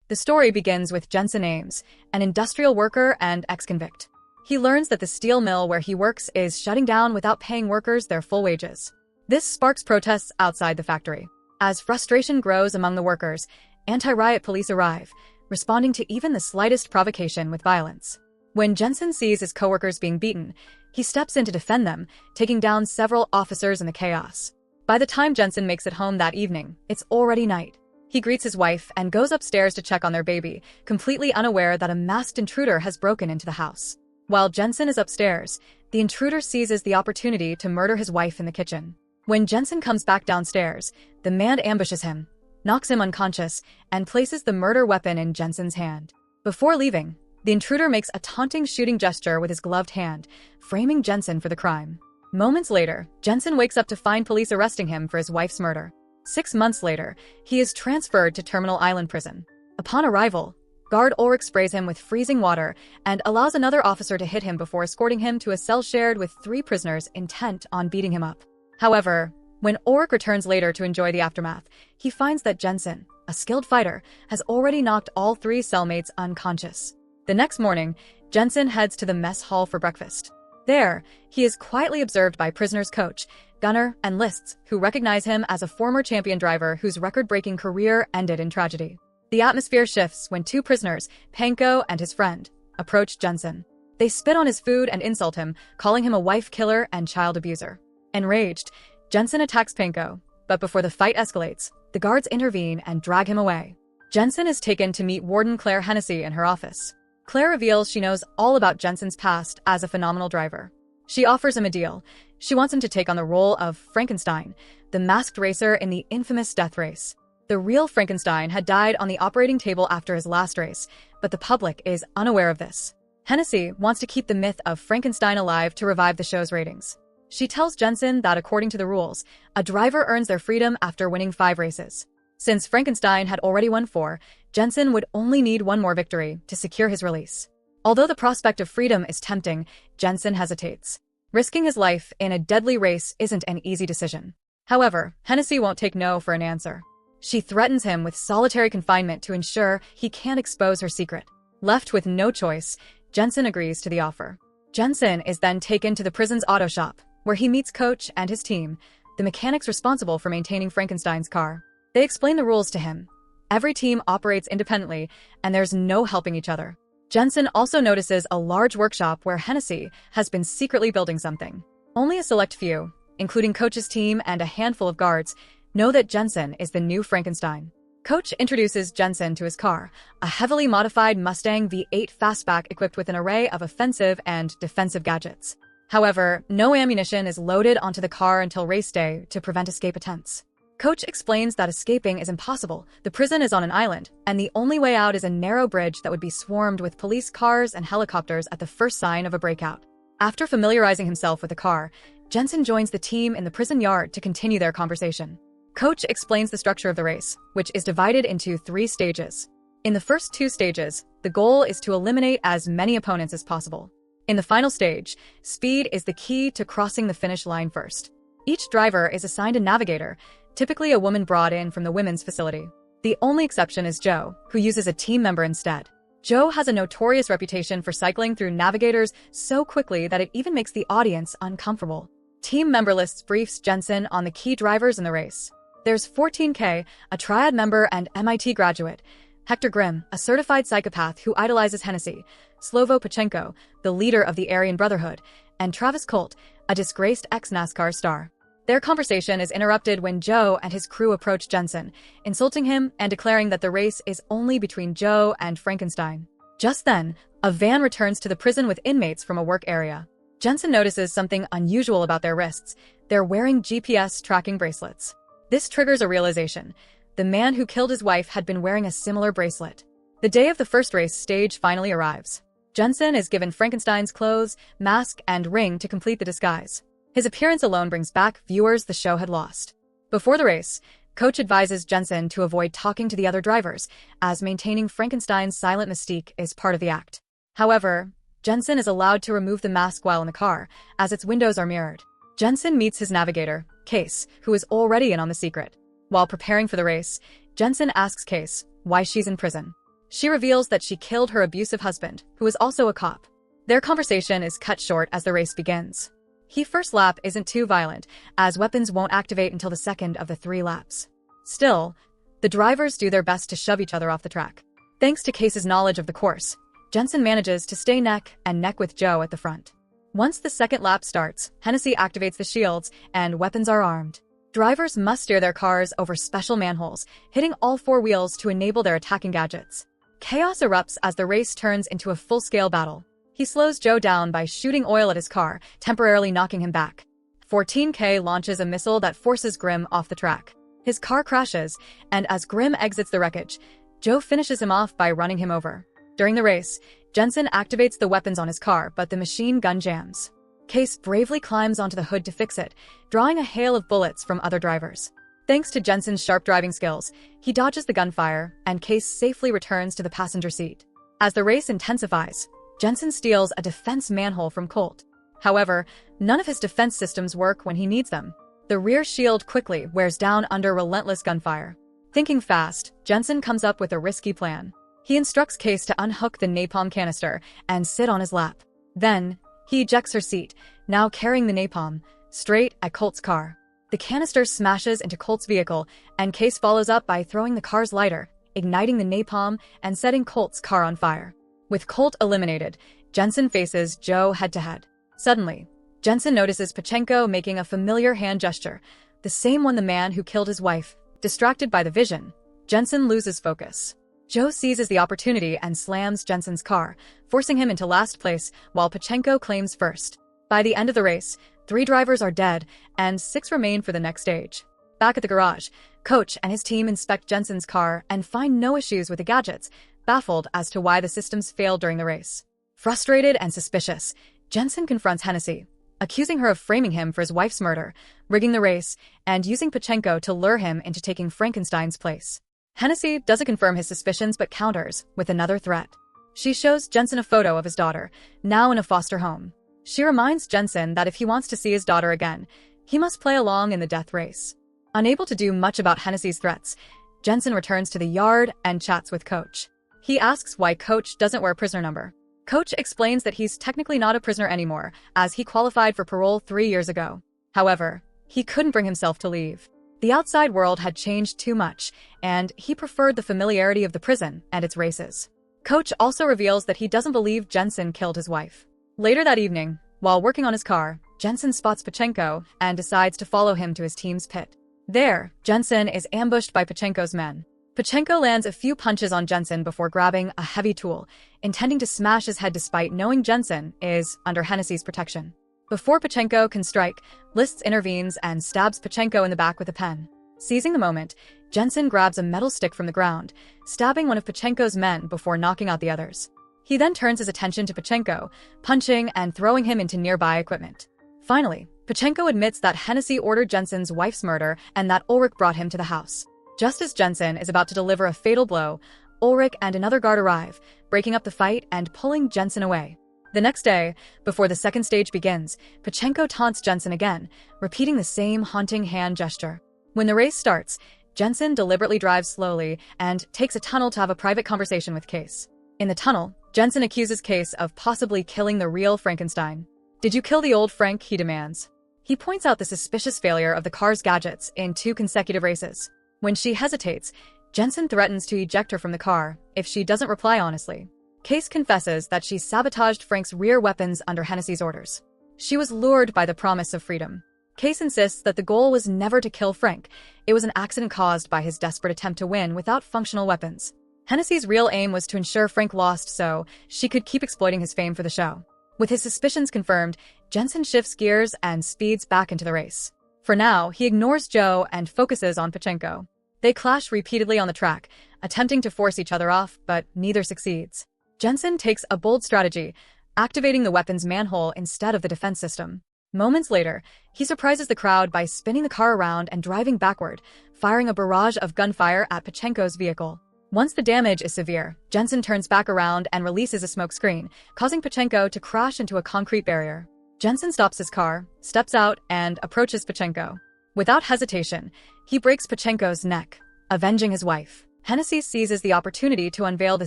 The story begins with Jensen Ames, an industrial worker and ex-convict. He learns that the steel mill where he works is shutting down without paying workers their full wages. This sparks protests outside the factory. As frustration grows among the workers, anti-riot police arrive, responding to even the slightest provocation with violence. When Jensen sees his coworkers being beaten, he steps in to defend them, taking down several officers in the chaos. By the time Jensen makes it home that evening, it's already night. He greets his wife and goes upstairs to check on their baby, completely unaware that a masked intruder has broken into the house. While Jensen is upstairs, the intruder seizes the opportunity to murder his wife in the kitchen. When Jensen comes back downstairs, the man ambushes him, knocks him unconscious, and places the murder weapon in Jensen's hand. Before leaving, the intruder makes a taunting shooting gesture with his gloved hand, framing Jensen for the crime. Moments later, Jensen wakes up to find police arresting him for his wife's murder. 6 months later, he is transferred to Terminal Island Prison. Upon arrival, Guard Ulrich sprays him with freezing water and allows another officer to hit him before escorting him to a cell shared with 3 prisoners intent on beating him up. However, when Ulrich returns later to enjoy the aftermath, he finds that Jensen, a skilled fighter, has already knocked all 3 cellmates unconscious. The next morning, Jensen heads to the mess hall for breakfast. There, he is quietly observed by prisoners' coach, Gunnar, and lists, who recognize him as a former champion driver whose record-breaking career ended in tragedy. The atmosphere shifts when 2 prisoners, Panko and his friend, approach Jensen. They spit on his food and insult him, calling him a wife killer and child abuser. Enraged, Jensen attacks Panko, but before the fight escalates, the guards intervene and drag him away. Jensen is taken to meet Warden Hennessey in her office. Claire reveals she knows all about Jensen's past as a phenomenal driver. She offers him a deal. She wants him to take on the role of Frankenstein, the masked racer in the infamous death race. The real Frankenstein had died on the operating table after his last race, but the public is unaware of this. Hennessey wants to keep the myth of Frankenstein alive to revive the show's ratings. She tells Jensen that according to the rules, a driver earns their freedom after winning 5 races. Since Frankenstein had already won 4, Jensen would only need 1 more victory to secure his release. Although the prospect of freedom is tempting, Jensen hesitates. Risking his life in a deadly race isn't an easy decision. However, Hennessey won't take no for an answer. She threatens him with solitary confinement to ensure he can't expose her secret. Left with no choice, Jensen agrees to the offer. Jensen is then taken to the prison's auto shop, where he meets Coach and his team, the mechanics responsible for maintaining Frankenstein's car. They explain the rules to him. Every team operates independently, and there's no helping each other. Jensen also notices a large workshop where Hennessey has been secretly building something. Only a select few, including Coach's team and a handful of guards, know that Jensen is the new Frankenstein. Coach introduces Jensen to his car, a heavily modified Mustang V8 fastback equipped with an array of offensive and defensive gadgets. However, no ammunition is loaded onto the car until race day to prevent escape attempts. Coach explains that escaping is impossible. The prison is on an island, and the only way out is a narrow bridge that would be swarmed with police cars and helicopters at the first sign of a breakout. After familiarizing himself with the car, Jensen joins the team in the prison yard to continue their conversation. Coach explains the structure of the race, which is divided into 3 stages. In the first 2 stages, the goal is to eliminate as many opponents as possible. In the final stage, speed is the key to crossing the finish line first. Each driver is assigned a navigator, typically a woman brought in from the women's facility. The only exception is Joe, who uses a team member instead. Joe has a notorious reputation for cycling through navigators so quickly that it even makes the audience uncomfortable. Team member lists briefs Jensen on the key drivers in the race. There's 14K, a Triad member and MIT graduate, Hector Grimm, a certified psychopath who idolizes Hennessey, Slovo Pachenko, the leader of the Aryan Brotherhood, and Travis Colt, a disgraced ex-NASCAR star. Their conversation is interrupted when Joe and his crew approach Jensen, insulting him and declaring that the race is only between Joe and Frankenstein. Just then, a van returns to the prison with inmates from a work area. Jensen notices something unusual about their wrists. They're wearing GPS tracking bracelets. This triggers a realization. The man who killed his wife had been wearing a similar bracelet. The day of the first race stage finally arrives. Jensen is given Frankenstein's clothes, mask, and ring to complete the disguise. His appearance alone brings back viewers the show had lost. Before the race, Coach advises Jensen to avoid talking to the other drivers, as maintaining Frankenstein's silent mystique is part of the act. However, Jensen is allowed to remove the mask while in the car, as its windows are mirrored. Jensen meets his navigator, Case, who is already in on the secret. While preparing for the race, Jensen asks Case why she's in prison. She reveals that she killed her abusive husband, who is also a cop. Their conversation is cut short as the race begins. His first lap isn't too violent, as weapons won't activate until the second of the 3 laps. Still, the drivers do their best to shove each other off the track. Thanks to Case's knowledge of the course, Jensen manages to stay neck and neck with Joe at the front. Once the second lap starts, Hennessey activates the shields, and weapons are armed. Drivers must steer their cars over special manholes, hitting all 4 wheels to enable their attacking gadgets. Chaos erupts as the race turns into a full-scale battle. He slows Joe down by shooting oil at his car, temporarily knocking him back. 14K launches a missile that forces Grimm off the track. His car crashes, and as Grimm exits the wreckage, Joe finishes him off by running him over. During the race, Jensen activates the weapons on his car, but the machine gun jams. Case bravely climbs onto the hood to fix it, drawing a hail of bullets from other drivers. Thanks to Jensen's sharp driving skills, he dodges the gunfire, and Case safely returns to the passenger seat. As the race intensifies, Jensen steals a defense manhole from Colt. However, none of his defense systems work when he needs them. The rear shield quickly wears down under relentless gunfire. Thinking fast, Jensen comes up with a risky plan. He instructs Case to unhook the napalm canister and sit on his lap. Then, he ejects her seat, now carrying the napalm, straight at Colt's car. The canister smashes into Colt's vehicle, and Case follows up by throwing the car's lighter, igniting the napalm and setting Colt's car on fire. With Colt eliminated, Jensen faces Joe head-to-head. Suddenly, Jensen notices Pachenko making a familiar hand gesture, the same one the man who killed his wife. Distracted by the vision, Jensen loses focus. Joe seizes the opportunity and slams Jensen's car, forcing him into last place while Pachenko claims first. By the end of the race, 3 drivers are dead and 6 remain for the next stage. Back at the garage, Coach and his team inspect Jensen's car and find no issues with the gadgets, baffled as to why the systems failed during the race. Frustrated and suspicious, Jensen confronts Hennessey, accusing her of framing him for his wife's murder, rigging the race, and using Pachenko to lure him into taking Frankenstein's place. Hennessey doesn't confirm his suspicions but counters with another threat. She shows Jensen a photo of his daughter, now in a foster home. She reminds Jensen that if he wants to see his daughter again, he must play along in the death race. Unable to do much about Hennessey's threats, Jensen returns to the yard and chats with Coach. He asks why Coach doesn't wear a prisoner number. Coach explains that he's technically not a prisoner anymore, as he qualified for parole 3 years ago. However, he couldn't bring himself to leave. The outside world had changed too much, and he preferred the familiarity of the prison and its races. Coach also reveals that he doesn't believe Jensen killed his wife. Later that evening, while working on his car, Jensen spots Pachenko and decides to follow him to his team's pit. There, Jensen is ambushed by Pachenko's men. Pachenko lands a few punches on Jensen before grabbing a heavy tool, intending to smash his head despite knowing Jensen is under Hennessey's protection. Before Pachenko can strike, Lists intervenes and stabs Pachenko in the back with a pen. Seizing the moment, Jensen grabs a metal stick from the ground, stabbing one of Pachenko's men before knocking out the others. He then turns his attention to Pachenko, punching and throwing him into nearby equipment. Finally, Pachenko admits that Hennessey ordered Jensen's wife's murder and that Ulrich brought him to the house. Just as Jensen is about to deliver a fatal blow, Ulrich and another guard arrive, breaking up the fight and pulling Jensen away. The next day, before the second stage begins, Pachenko taunts Jensen again, repeating the same haunting hand gesture. When the race starts, Jensen deliberately drives slowly and takes a tunnel to have a private conversation with Case. In the tunnel, Jensen accuses Case of possibly killing the real Frankenstein. "Did you kill the old Frank?" he demands. He points out the suspicious failure of the car's gadgets in 2 consecutive races. When she hesitates, Jensen threatens to eject her from the car if she doesn't reply honestly. Case confesses that she sabotaged Frank's rear weapons under Hennessey's orders. She was lured by the promise of freedom. Case insists that the goal was never to kill Frank. It was an accident caused by his desperate attempt to win without functional weapons. Hennessey's real aim was to ensure Frank lost so she could keep exploiting his fame for the show. With his suspicions confirmed, Jensen shifts gears and speeds back into the race. For now, he ignores Joe and focuses on Pachenko. They clash repeatedly on the track, attempting to force each other off, but neither succeeds. Jensen takes a bold strategy, activating the weapon's manhole instead of the defense system. Moments later, he surprises the crowd by spinning the car around and driving backward, firing a barrage of gunfire at Pachenko's vehicle. Once the damage is severe, Jensen turns back around and releases a smoke screen, causing Pachenko to crash into a concrete barrier. Jensen stops his car, steps out, and approaches Pachenko. Without hesitation, he breaks Pachenko's neck, avenging his wife. Hennessey seizes the opportunity to unveil the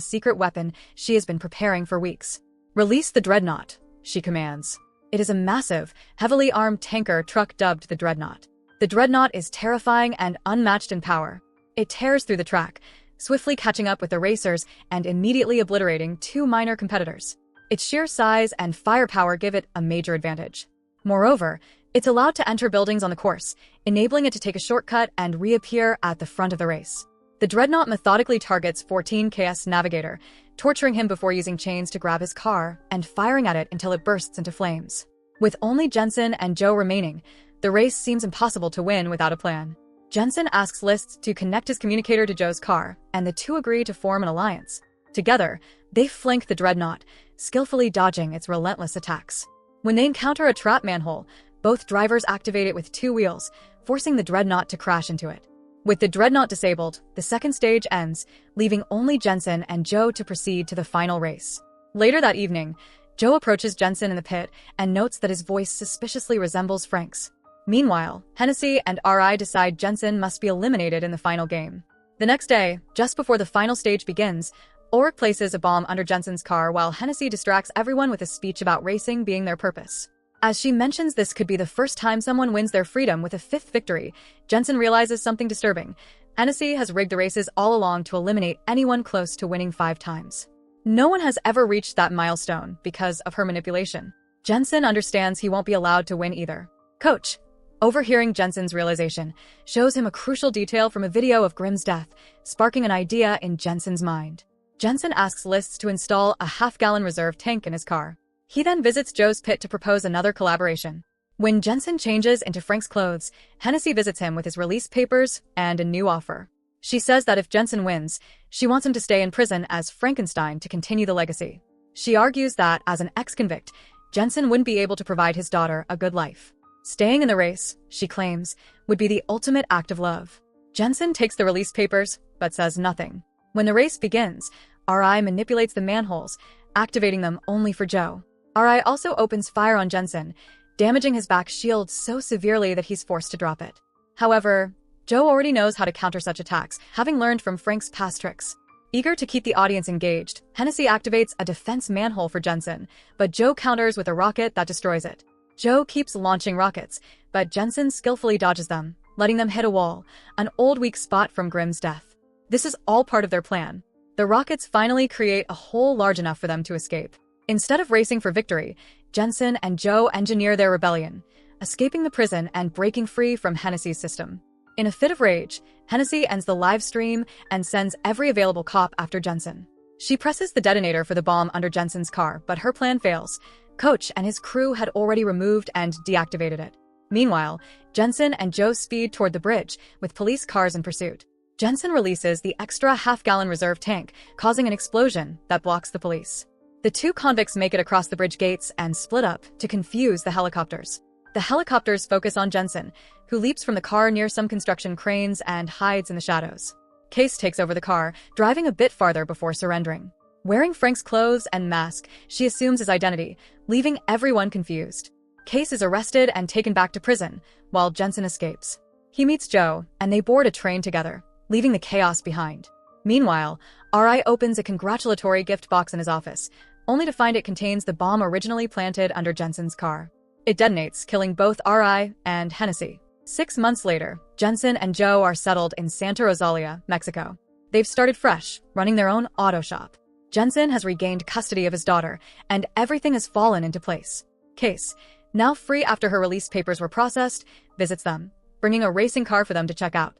secret weapon she has been preparing for weeks. "Release the dreadnought," she commands. It is a massive, heavily armed tanker truck dubbed the Dreadnought. The Dreadnought is terrifying and unmatched in power. It tears through the track, swiftly catching up with the racers and immediately obliterating two minor competitors. Its sheer size and firepower give it a major advantage. Moreover, it's allowed to enter buildings on the course, enabling it to take a shortcut and reappear at the front of the race. The Dreadnought methodically targets 14KS Navigator, torturing him before using chains to grab his car and firing at it until it bursts into flames. With only Jensen and Joe remaining, the race seems impossible to win without a plan. Jensen asks List to connect his communicator to Joe's car, and the two agree to form an alliance. Together, they flank the Dreadnought, skillfully dodging its relentless attacks. When they encounter a trap manhole, both drivers activate it with two wheels, forcing the Dreadnought to crash into it. With the Dreadnought disabled, the second stage ends, leaving only Jensen and Joe to proceed to the final race. Later that evening, Joe approaches Jensen in the pit and notes that his voice suspiciously resembles Frank's. Meanwhile, Hennessey and RI decide Jensen must be eliminated in the final game. The next day, just before the final stage begins, Ulrich places a bomb under Jensen's car while Hennessey distracts everyone with a speech about racing being their purpose. As she mentions this could be the first time someone wins their freedom with a fifth victory, Jensen realizes something disturbing. Hennessey has rigged the races all along to eliminate anyone close to winning 5 times. No one has ever reached that milestone because of her manipulation. Jensen understands he won't be allowed to win either. Coach, overhearing Jensen's realization, shows him a crucial detail from a video of Grimm's death, sparking an idea in Jensen's mind. Jensen asks List to install a half-gallon reserve tank in his car. He then visits Joe's pit to propose another collaboration. When Jensen changes into Frank's clothes, Hennessey visits him with his release papers and a new offer. She says that if Jensen wins, she wants him to stay in prison as Frankenstein to continue the legacy. She argues that, as an ex-convict, Jensen wouldn't be able to provide his daughter a good life. Staying in the race, she claims, would be the ultimate act of love. Jensen takes the release papers, but says nothing. When the race begins, RI manipulates the manholes, activating them only for Joe. RI also opens fire on Jensen, damaging his back shield so severely that he's forced to drop it. However, Joe already knows how to counter such attacks, having learned from Frank's past tricks. Eager to keep the audience engaged, Hennessey activates a defense manhole for Jensen, but Joe counters with a rocket that destroys it. Joe keeps launching rockets, but Jensen skillfully dodges them, letting them hit a wall, an old weak spot from Grimm's death. This is all part of their plan. The rockets finally create a hole large enough for them to escape. Instead of racing for victory, Jensen and Joe engineer their rebellion, escaping the prison and breaking free from Hennessey's system. In a fit of rage, Hennessey ends the live stream and sends every available cop after Jensen. She presses the detonator for the bomb under Jensen's car, but her plan fails. Coach and his crew had already removed and deactivated it. Meanwhile, Jensen and Joe speed toward the bridge, with police cars in pursuit. Jensen releases the extra half-gallon reserve tank, causing an explosion that blocks the police. The two convicts make it across the bridge gates and split up to confuse the helicopters. The helicopters focus on Jensen, who leaps from the car near some construction cranes and hides in the shadows. Case takes over the car, driving a bit farther before surrendering. Wearing Frank's clothes and mask, she assumes his identity, leaving everyone confused. Case is arrested and taken back to prison, while Jensen escapes. He meets Joe, and they board a train together, leaving the chaos behind. Meanwhile, RI opens a congratulatory gift box in his office, only to find it contains the bomb originally planted under Jensen's car. It detonates, killing both RI and Hennessey. 6 months later, Jensen and Joe are settled in Santa Rosalia, Mexico. They've started fresh, running their own auto shop. Jensen has regained custody of his daughter, and everything has fallen into place. Case, now free after her release papers were processed, visits them, bringing a racing car for them to check out.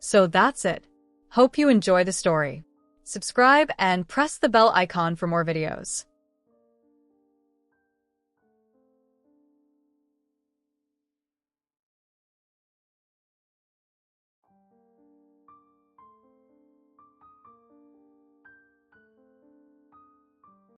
So that's it. Hope you enjoy the story. Subscribe and press the bell icon for more videos.